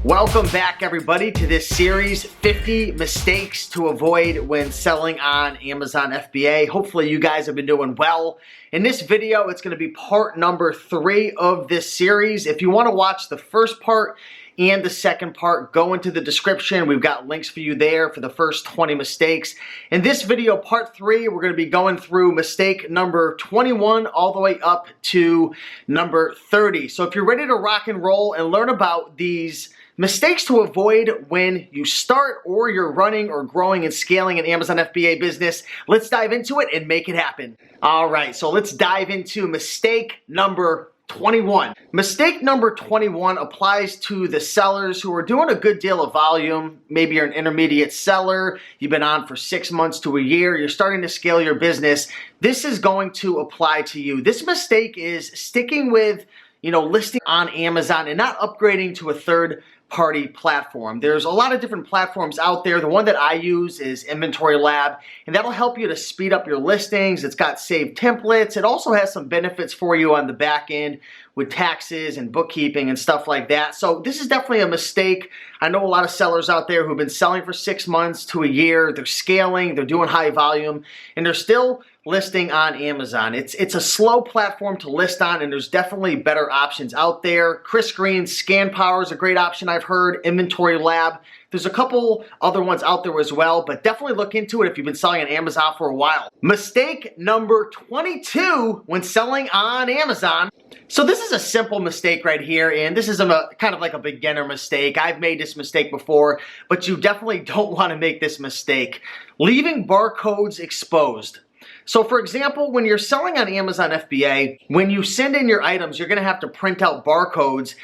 Welcome back, everybody, to this series, 50 mistakes to avoid when selling on Amazon FBA. Hopefully you guys have been doing well. In this video, it's going to be part number 3 of this series. If you want to watch the first part and the second part, go into the description. We've got links for you there for the first 20 mistakes. In this video, part 3, we're going to be going through mistake number 21 all the way up to number 30. So if you're ready to rock and roll and learn about these mistakes to avoid when you start or you're running or growing and scaling an Amazon FBA business, let's dive into it and make it happen. All right, so let's dive into mistake number 21. Mistake number 21 applies to the sellers who are doing a good deal of volume. Maybe you're an intermediate seller, you've been on for 6 months to a year, you're starting to scale your business. This is going to apply to you. This mistake is sticking with, listing on Amazon and not upgrading to a third-party platform. There's a lot of different platforms out there. The one that I use is Inventory Lab, and that'll help you to speed up your listings. It's got saved templates. It also has some benefits for you on the back end with taxes and bookkeeping and stuff like that. So this is definitely a mistake. I know a lot of sellers out there who've been selling for 6 months to a year. They're scaling, they're doing high volume, and they're still listing on Amazon. It's a slow platform to list on, and there's definitely better options out there. Chris Green's Scan Power is a great option I've heard. Inventory Lab. There's a couple other ones out there as well, but definitely look into it if you've been selling on Amazon for a while. Mistake number 22 when selling on Amazon. So this is a simple mistake right here, and this is kind of like a beginner mistake. I've made this mistake before, but you definitely don't want to make this mistake. Leaving barcodes exposed. So for example, when you're selling on Amazon FBA, when you send in your items, you're going to have to print out barcodes.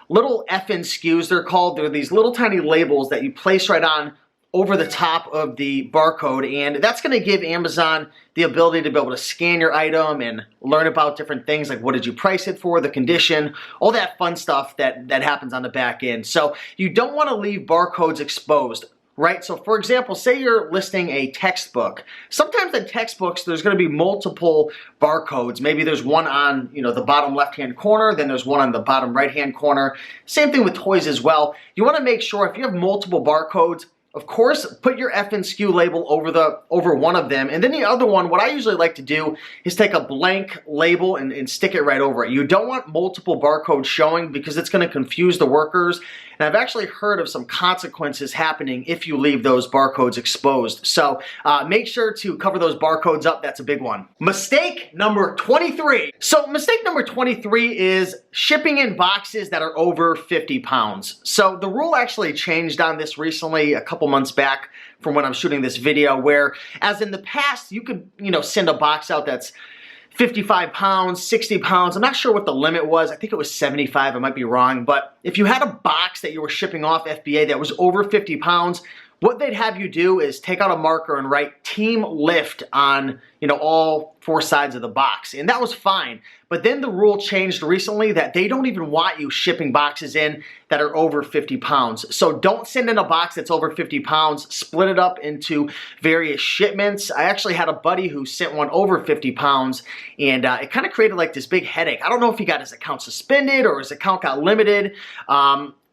Little FNSKUs, they're called. They're these little tiny labels that you place right on over the top of the barcode, and that's going to give Amazon the ability to be able to scan your item and learn about different things like what did you price it for, the condition, all that fun stuff that happens on the back end. So you don't want to leave barcodes exposed. Right? So for example, say you're listing a textbook. Sometimes in textbooks, there's going to be multiple barcodes. Maybe there's one on, the bottom left-hand corner, then there's one on the bottom right-hand corner. Same thing with toys as well. You want to make sure if you have multiple barcodes, of course, put your FNSKU label over one of them. And then the other one, what I usually like to do is take a blank label and stick it right over it. You don't want multiple barcodes showing because it's going to confuse the workers. And I've actually heard of some consequences happening if you leave those barcodes exposed. So make sure to cover those barcodes up. That's a big one. Mistake number 23. So mistake number 23 is shipping in boxes that are over 50 pounds. So the rule actually changed on this recently, a couple months back from when I'm shooting this video, where as in the past, you could, send a box out that's 55 pounds, 60 pounds. I'm not sure what the limit was. I think it was 75. I might be wrong. But if you had a box that you were shipping off FBA that was over 50 pounds, what they'd have you do is take out a marker and write team lift on, all 4 sides of the box. And that was fine. But then the rule changed recently that they don't even want you shipping boxes in that are over 50 pounds. So don't send in a box that's over 50 pounds. Split it up into various shipments. I actually had a buddy who sent one over 50 pounds, and it kind of created like this big headache. I don't know if he got his account suspended or his account got limited.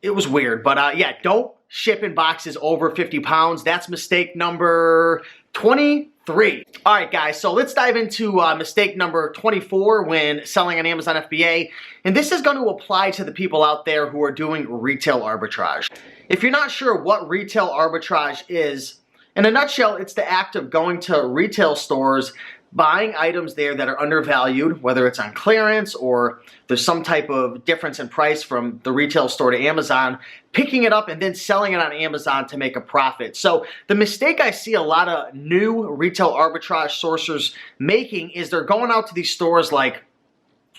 It was weird. But yeah, don't ship in boxes over 50 pounds. That's mistake number 23. All right, guys, so let's dive into mistake number 24 when selling on Amazon FBA. And this is going to apply to the people out there who are doing retail arbitrage. If you're not sure what retail arbitrage is, in a nutshell, it's the act of going to retail stores, buying items there that are undervalued, whether it's on clearance or there's some type of difference in price from the retail store to Amazon, picking it up and then selling it on Amazon to make a profit. So the mistake I see a lot of new retail arbitrage sourcers making is they're going out to these stores like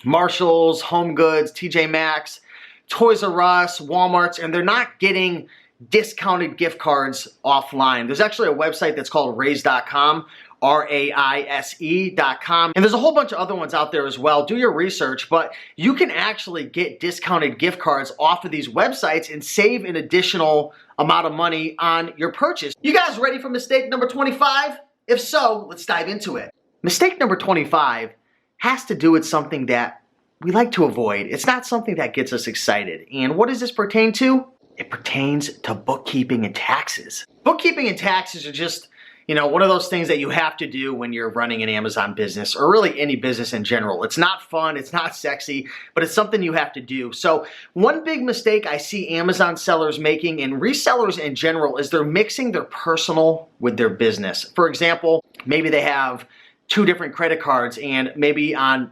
Marshall's, Home Goods, TJ Maxx, Toys R Us, Walmart's, and they're not getting discounted gift cards offline. There's actually a website that's called raise.com, RAISE.com. And there's a whole bunch of other ones out there as well. Do your research, but you can actually get discounted gift cards off of these websites and save an additional amount of money on your purchase. You guys ready for mistake number 25? If so, let's dive into it. Mistake number 25 has to do with something that we like to avoid. It's not something that gets us excited. And what does this pertain to? It pertains to bookkeeping and taxes. Bookkeeping and taxes are just, one of those things that you have to do when you're running an Amazon business, or really any business in general. It's not fun, it's not sexy, but it's something you have to do. So one big mistake I see Amazon sellers making, and resellers in general, is they're mixing their personal with their business. For example, maybe they have 2 different credit cards, and maybe on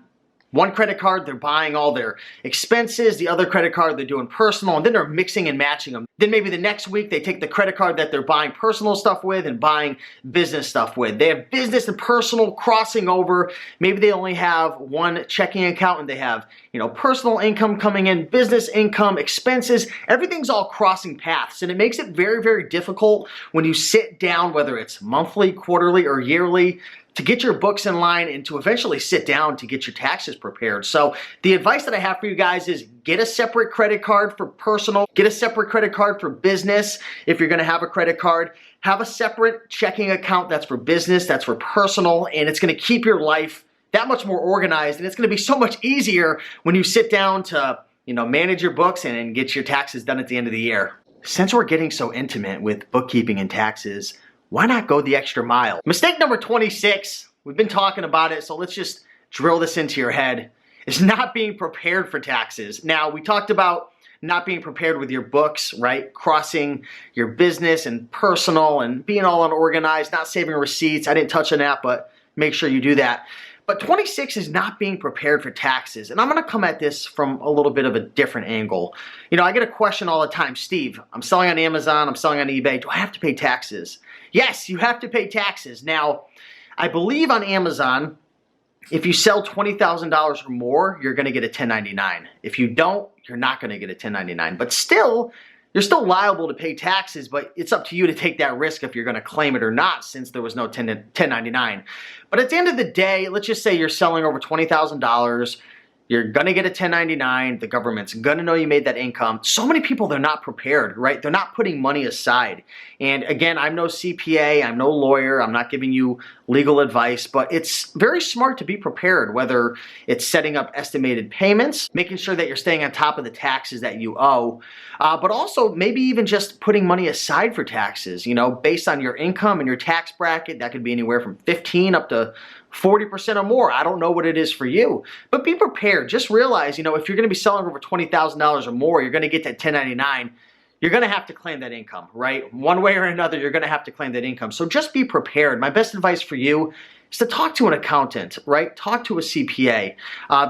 one credit card, they're buying all their expenses. The other credit card, they're doing personal, and then they're mixing and matching them. Then maybe the next week, they take the credit card that they're buying personal stuff with and buying business stuff with. They have business and personal crossing over. Maybe they only have one checking account and they have, personal income coming in, business income, expenses. Everything's all crossing paths, and it makes it very, very difficult when you sit down, whether it's monthly, quarterly, or yearly, to get your books in line and to eventually sit down to get your taxes prepared. So the advice that I have for you guys is get a separate credit card for personal, get a separate credit card for business if you're gonna have a credit card. Have a separate checking account that's for business, that's for personal, and it's gonna keep your life that much more organized, and it's gonna be so much easier when you sit down to manage your books and get your taxes done at the end of the year. Since we're getting so intimate with bookkeeping and taxes, why not go the extra mile? Mistake number 26, we've been talking about it, so let's just drill this into your head, is not being prepared for taxes. Now, we talked about not being prepared with your books, right? Crossing your business and personal and being all unorganized, not saving receipts. I didn't touch on that, but make sure you do that. But 26 is not being prepared for taxes. And I'm gonna come at this from a little bit of a different angle. I get a question all the time, Steve, I'm selling on Amazon, I'm selling on eBay, do I have to pay taxes? Yes, you have to pay taxes. Now, I believe on Amazon, if you sell $20,000 or more, you're gonna get a 1099. If you don't, you're not gonna get a 1099. But still, you're still liable to pay taxes, but it's up to you to take that risk if you're gonna claim it or not, since there was no 1099. But at the end of the day, let's just say you're selling over $20,000, you're gonna get a 1099, the government's gonna know you made that income. So many people, they're not prepared, right? They're not putting money aside. And again, I'm no CPA, I'm no lawyer, I'm not giving you legal advice, but it's very smart to be prepared, whether it's setting up estimated payments, making sure that you're staying on top of the taxes that you owe, but also maybe even just putting money aside for taxes, based on your income and your tax bracket. That could be anywhere from 15 up to 40% or more. I don't know what it is for you, but be prepared. Just realize, if you're going to be selling over $20,000 or more, you're going to get that 1099. You're going to have to claim that income, right? One way or another, you're going to have to claim that income. So just be prepared. My best advice for you is to talk to an accountant, right? Talk to a CPA.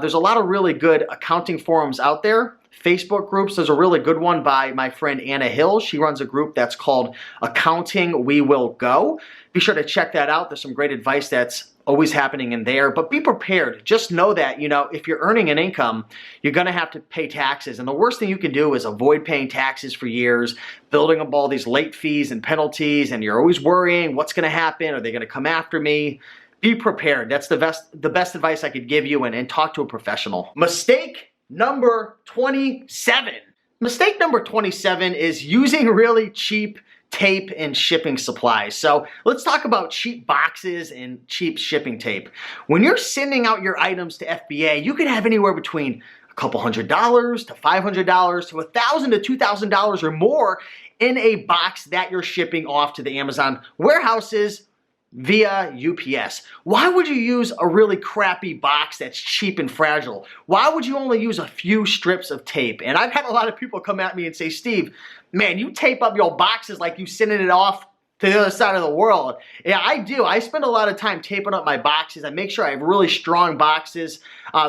There's a lot of really good accounting forums out there. Facebook groups. There's a really good one by my friend Anna Hill. She runs a group that's called Accounting We Will Go. Be sure to check that out. There's some great advice that's always happening in there, but be prepared. Just know that, if you're earning an income, you're going to have to pay taxes. And the worst thing you can do is avoid paying taxes for years, building up all these late fees and penalties, and you're always worrying, what's going to happen? Are they going to come after me? Be prepared. That's the best advice I could give you, and talk to a professional. Mistake number 27. Mistake number 27 is using really cheap tape and shipping supplies. So let's talk about cheap boxes and cheap shipping tape. When you're sending out your items to FBA, you can have anywhere between a couple $100 to $500 to $1,000 to $2,000 or more in a box that you're shipping off to the Amazon warehouses via UPS. Why would you use a really crappy box that's cheap and fragile? Why would you only use a few strips of tape? And I've had a lot of people come at me and say, Steve, man, you tape up your boxes like you sending it off to the other side of the world. Yeah, I do. I spend a lot of time taping up my boxes. I make sure I have really strong boxes.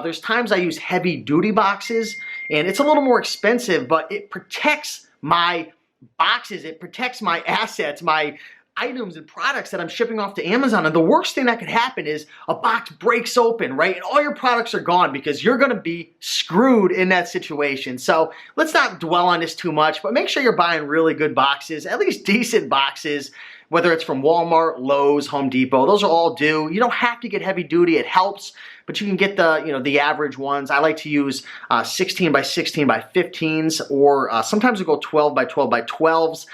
There's times I use heavy duty boxes, and it's a little more expensive, but it protects my boxes. It protects my assets, my items and products that I'm shipping off to Amazon. And the worst thing that could happen is a box breaks open, right? And all your products are gone because you're gonna be screwed in that situation. So let's not dwell on this too much, but make sure you're buying really good boxes, at least decent boxes, whether it's from Walmart, Lowe's, Home Depot. Those are all due. You don't have to get heavy duty, it helps, but you can get the, the average ones. I like to use 16 by 16 by 15s, or sometimes we go 12 by 12 by 12s.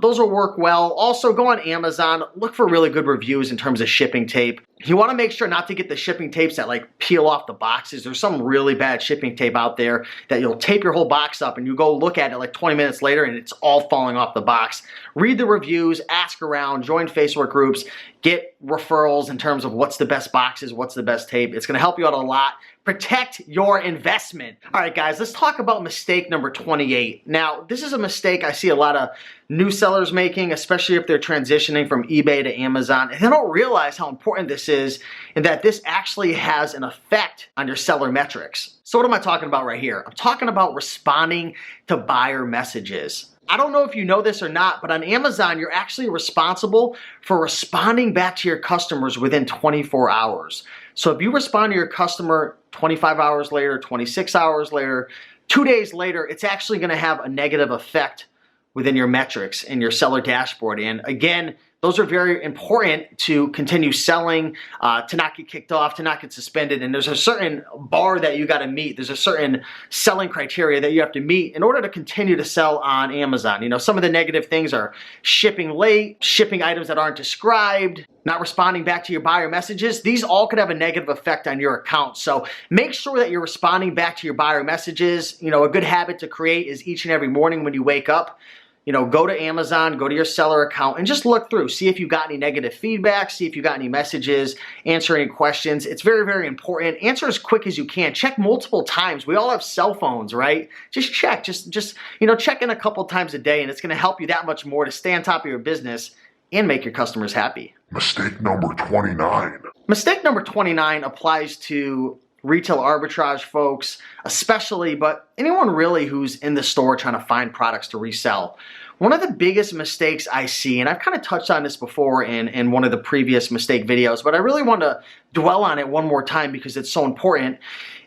Those will work well. Also, go on Amazon, look for really good reviews in terms of shipping tape. You want to make sure not to get the shipping tapes that like peel off the boxes. There's some really bad shipping tape out there that you'll tape your whole box up and you go look at it like 20 minutes later and it's all falling off the box. Read the reviews, ask around, join Facebook groups, get referrals in terms of what's the best boxes, what's the best tape. It's going to help you out a lot. Protect your investment. All right, guys, let's talk about mistake number 28. Now, this is a mistake I see a lot of new sellers making, especially if they're transitioning from eBay to Amazon, and they don't realize how important this is and that this actually has an effect on your seller metrics. So what am I talking about right here? I'm talking about responding to buyer messages. I don't know if you know this or not, but on Amazon, you're actually responsible for responding back to your customers within 24 hours. So if you respond to your customer 25 hours later, 26 hours later, 2 days later, it's actually going to have a negative effect within your metrics in your seller dashboard. And again, those are very important to continue selling, to not get kicked off, to not get suspended. And there's a certain bar that you got to meet. There's a certain selling criteria that you have to meet in order to continue to sell on Amazon. You know, some of the negative things are shipping late, shipping items that aren't described, not responding back to your buyer messages. These all could have a negative effect on your account. So make sure that you're responding back to your buyer messages. You know, a good habit to create is each and every morning when you wake up, you know, go to Amazon, go to your seller account and just look through. See if you got any negative feedback, see if you got any messages, answer any questions. It's very, very important. Answer as quick as you can. Check multiple times. We all have cell phones, right? Just check, just you know, check in a couple times a day and it's gonna help you that much more to stay on top of your business and make your customers happy. Mistake number 29. Mistake number 29 applies to retail arbitrage folks, especially, but anyone really who's in the store trying to find products to resell. One of the biggest mistakes I see, and I've kind of touched on this before in one of the previous mistake videos, but I really want to dwell on it one more time because it's so important,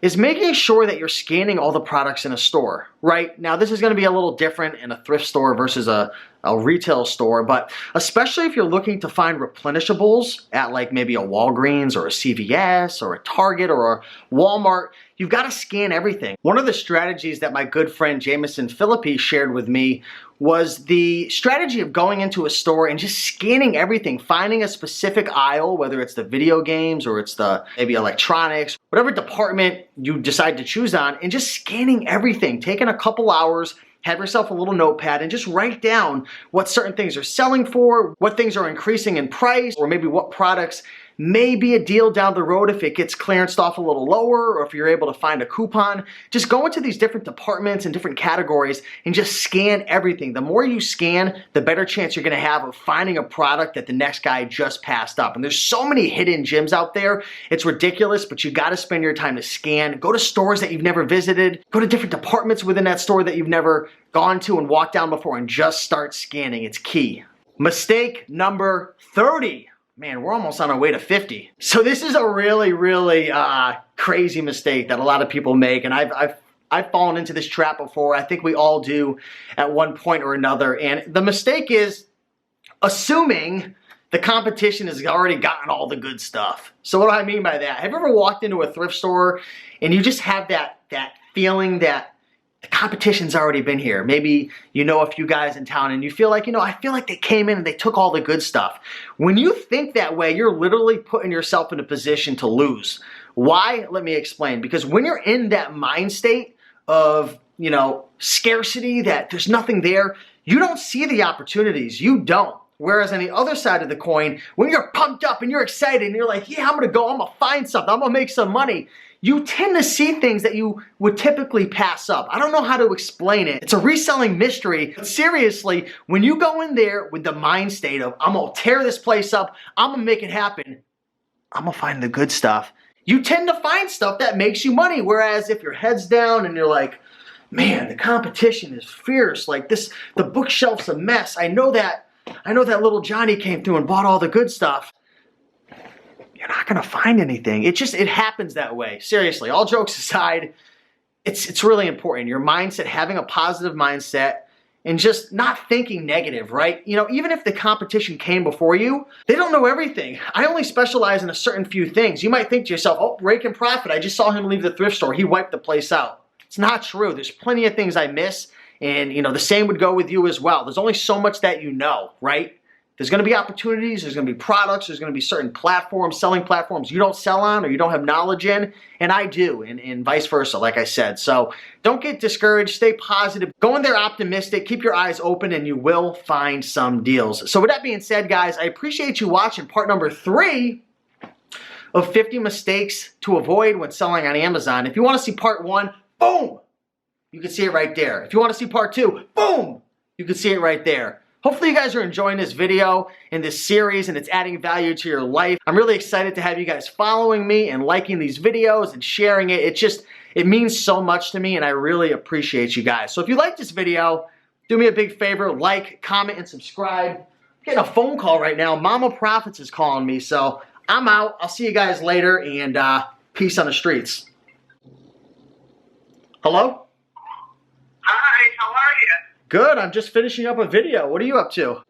is making sure that you're scanning all the products in a store, right? Now, this is going to be a little different in a thrift store versus a retail store, but especially if you're looking to find replenishables at like maybe a Walgreens or a CVS or a Target or a Walmart, you've got to scan everything. One of the strategies that my good friend Jameson Philippi shared with me was the strategy of going into a store and just scanning everything, finding a specific aisle, whether it's the video games or it's the maybe electronics, whatever department you decide to choose on, and just scanning everything, taking a couple hours, have yourself a little notepad and just write down what certain things are selling for, what things are increasing in price, or maybe what products may be a deal down the road if it gets clearanced off a little lower, or if you're able to find a coupon. Just go into these different departments and different categories and just scan everything. The more you scan, the better chance you're gonna have of finding a product that the next guy just passed up. And there's so many hidden gems out there. It's ridiculous, but you gotta spend your time to scan. Go to stores that you've never visited. Go to different departments within that store that you've never gone to and walked down before and just start scanning. It's key. Mistake number 30. Man, we're almost on our way to 50. So this is a really, really crazy mistake that a lot of people make, and I've fallen into this trap before. I think we all do at one point or another. And the mistake is assuming the competition has already gotten all the good stuff. So what do I mean by that? Have you ever walked into a thrift store and you just have that feeling that the competition's already been here? Maybe you know a few guys in town and you feel like, you know, I feel like they came in and they took all the good stuff. When you think that way, you're literally putting yourself in a position to lose. Why? Let me explain. Because when you're in that mind state of, you know, scarcity, that there's nothing there, you don't see the opportunities. You don't. Whereas on the other side of the coin, when you're pumped up and you're excited and you're like, yeah, I'm gonna go, I'm gonna find something, I'm gonna make some money, you tend to see things that you would typically pass up. I don't know how to explain it. It's a reselling mystery. But seriously, when you go in there with the mind state of, I'm gonna tear this place up, I'm gonna make it happen, I'm gonna find the good stuff, you tend to find stuff that makes you money. Whereas if your head's down and you're like, man, the competition is fierce, like this, the bookshelf's a mess, I know that little Johnny came through and bought all the good stuff, you're not gonna find anything. It happens that way. Seriously, all jokes aside, it's really important. Your mindset, having a positive mindset and just not thinking negative, right? You know, even if the competition came before you, they don't know everything. I only specialize in a certain few things. You might think to yourself, oh, Raiken Profit, I just saw him leave the thrift store. He wiped the place out. It's not true. There's plenty of things I miss. And, you know, the same would go with you as well. There's only so much that you know, right? There's going to be opportunities, there's going to be products, there's going to be certain platforms, selling platforms you don't sell on or you don't have knowledge in, and I do, and vice versa, like I said. So don't get discouraged, stay positive, go in there optimistic, keep your eyes open, and you will find some deals. So with that being said, guys, I appreciate you watching part number 3 of 50 mistakes to avoid when selling on Amazon. If you want to see part 1, boom, you can see it right there. If you want to see part 2, boom, you can see it right there. Hopefully you guys are enjoying this video and this series and it's adding value to your life. I'm really excited to have you guys following me and liking these videos and sharing it. It means so much to me and I really appreciate you guys. So if you like this video, do me a big favor, like, comment, and subscribe. I'm getting a phone call right now. Mama Profits is calling me, so I'm out. I'll see you guys later and peace on the streets. Hello? Hi, how are you? Good, I'm just finishing up a video. What are you up to?